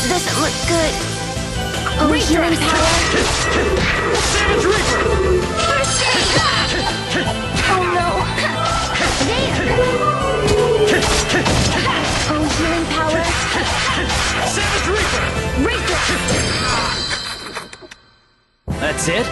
doesn't look good. Oh, healing power. Savage Reaper! Oh no. Oh, healing power. Savage Reaper! That's it?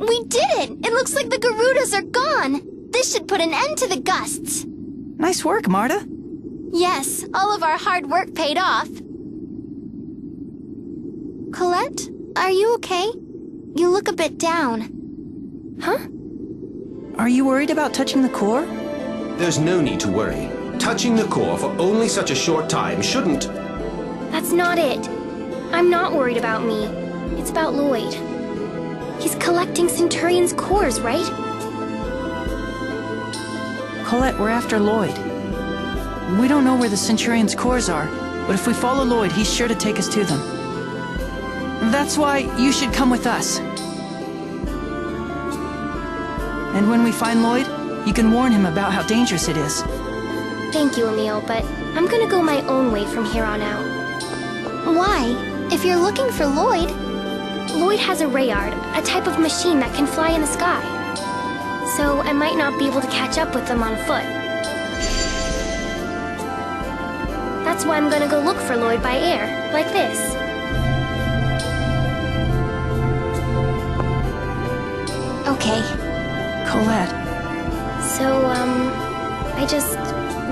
We did it! It looks like the Garudas are gone! This should put an end to the gusts! Nice work, Marta. Yes, all of our hard work paid off. Colette, are you okay? You look a bit down. Huh? Are you worried about touching the core? There's no need to worry. Touching the core for only such a short time shouldn't... That's not it. I'm not worried about me. It's about Lloyd. He's collecting Centurion's cores, right? Colette, we're after Lloyd. We don't know where the Centurion's cores are, but if we follow Lloyd, he's sure to take us to them. That's why you should come with us. And when we find Lloyd, you can warn him about how dangerous it is. Thank you, Emil, but I'm gonna go my own way from here on out. Why? If you're looking for Lloyd... Lloyd has a Rayard, a type of machine that can fly in the sky. So I might not be able to catch up with them on foot. That's why I'm gonna go look for Lloyd by air, like this. Okay. Colette. So, I just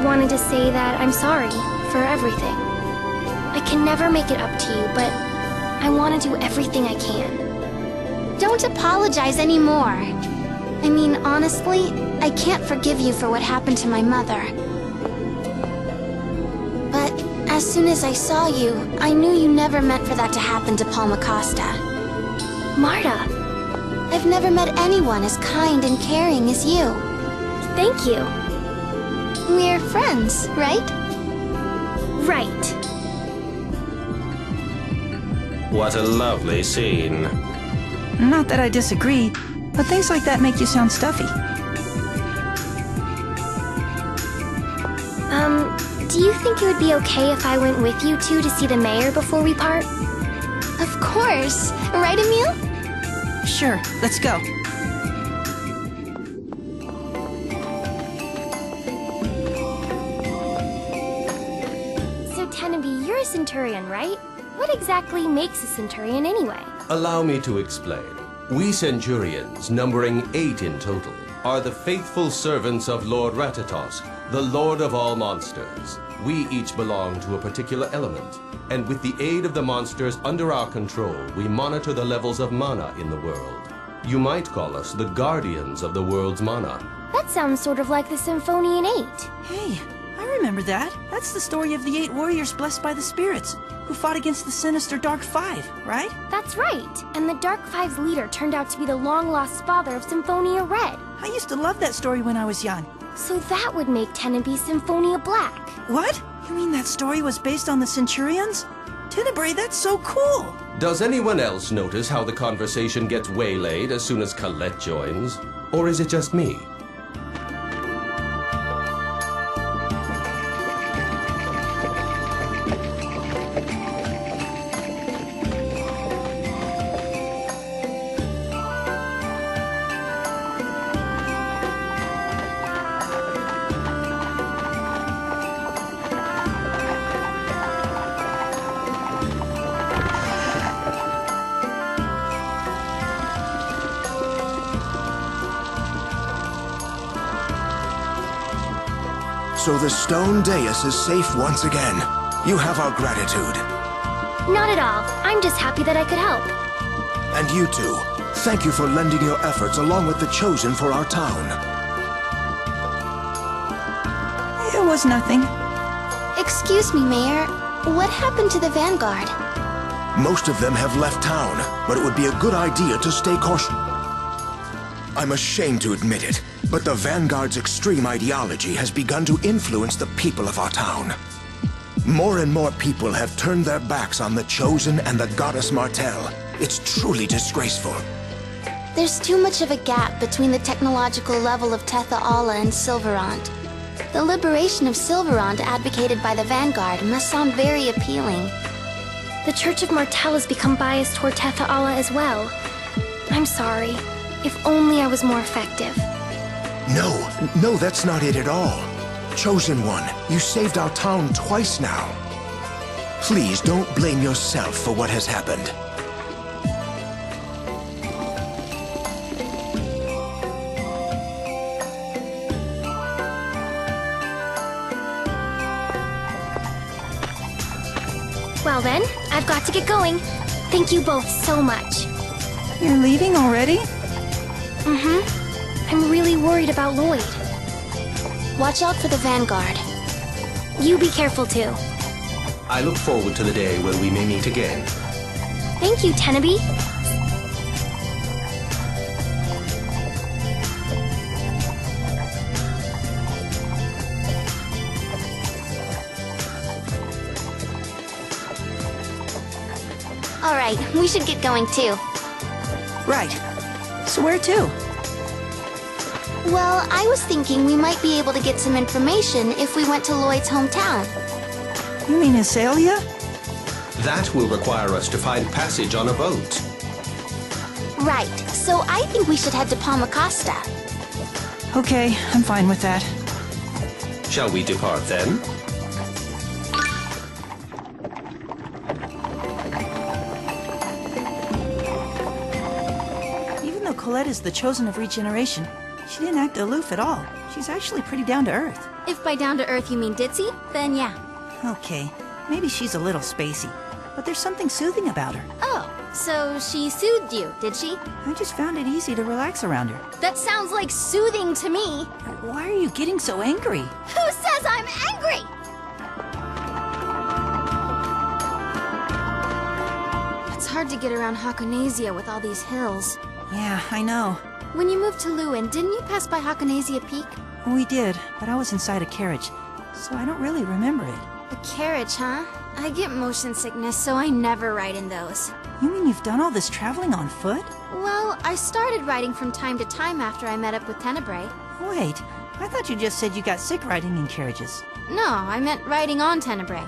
wanted to say that I'm sorry for everything. I can never make it up to you, but I want to do everything I can. Don't apologize anymore. I mean, honestly, I can't forgive you for what happened to my mother. But as soon as I saw you, I knew you never meant for that to happen to Palmacosta. Marta, I've never met anyone as kind and caring as you. Thank you. We're friends, right? Right. What a lovely scene. Not that I disagree, but things like that make you sound stuffy. Do you think it would be okay if I went with you two to see the mayor before we part? Of course. Right, Emil? Sure, let's go. So, Tenabe, you're a Centurion, right? What exactly makes a Centurion anyway? Allow me to explain. We Centurions, numbering 8 in total, are the faithful servants of Lord Ratatos, the Lord of all monsters. We each belong to a particular element, and with the aid of the monsters under our control, we monitor the levels of mana in the world. You might call us the guardians of the world's mana. That sounds sort of like the Symphonian 8. Hey, I remember that. That's the story of the 8 warriors blessed by the spirits, who fought against the sinister Dark Five, right? That's right. And the Dark Five's leader turned out to be the long-lost father of Symphonia Red. I used to love that story when I was young. So that would make Tenabe Symphonia Black. What? You mean that story was based on the Centurions? Tenebrae, that's so cool! Does anyone else notice how the conversation gets waylaid as soon as Colette joins? Or is it just me? So the stone dais is safe once again. You have our gratitude. Not at all. I'm just happy that I could help. And you too. Thank you for lending your efforts along with the Chosen for our town. It was nothing. Excuse me, Mayor. What happened to the Vanguard? Most of them have left town, but it would be a good idea to stay cautious. I'm ashamed to admit it, but the Vanguard's extreme ideology has begun to influence the people of our town. More and more people have turned their backs on the Chosen and the Goddess Martel. It's truly disgraceful. There's too much of a gap between the technological level of Tetha Alla and Silverant. The liberation of Silverant advocated by the Vanguard must sound very appealing. The Church of Martel has become biased toward Tetha Alla as well. I'm sorry. If only I was more effective. No, that's not it at all. Chosen One, you saved our town twice now. Please don't blame yourself for what has happened. Well then, I've got to get going. Thank you both so much. You're leaving already? Mm-hmm. I'm really worried about Lloyd. Watch out for the Vanguard. You be careful too. I look forward to the day when we may meet again. Thank you, Tenaby. Alright, we should get going too. Right. So where to? Well, I was thinking we might be able to get some information if we went to Lloyd's hometown. You mean Azalea? That will require us to find passage on a boat. Right, so I think we should head to Palmacosta. Okay, I'm fine with that. Shall we depart then? Even though Colette is the Chosen of Regeneration, she didn't act aloof at all. She's actually pretty down to earth. If by down to earth you mean ditzy, then yeah. Okay, maybe she's a little spacey, but there's something soothing about her. Oh, so she soothed you, did she? I just found it easy to relax around her. That sounds like soothing to me. Why are you getting so angry? Who says I'm angry? It's hard to get around Hakonasia with all these hills. Yeah, I know. When you moved to Lewin, didn't you pass by Hakonasia Peak? We did, but I was inside a carriage, so I don't really remember it. A carriage, huh? I get motion sickness, so I never ride in those. You mean you've done all this traveling on foot? Well, I started riding from time to time after I met up with Tenebrae. Wait, I thought you just said you got sick riding in carriages. No, I meant riding on Tenebrae.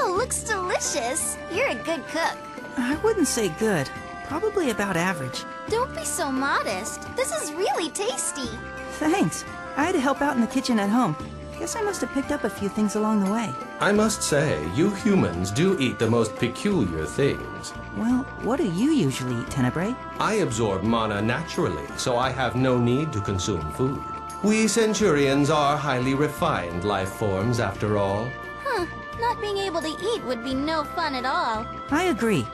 Looks delicious. You're a good cook. I wouldn't say good. Probably about average. Don't be so modest. This is really tasty. Thanks. I had to help out in the kitchen at home. Guess I must have picked up a few things along the way. I must say, you humans do eat the most peculiar things. Well, what do you usually eat, Tenebrae? I absorb mana naturally, so I have no need to consume food. We Centurions are highly refined life forms, after all. Huh. Not being able to eat would be no fun at all. I agree.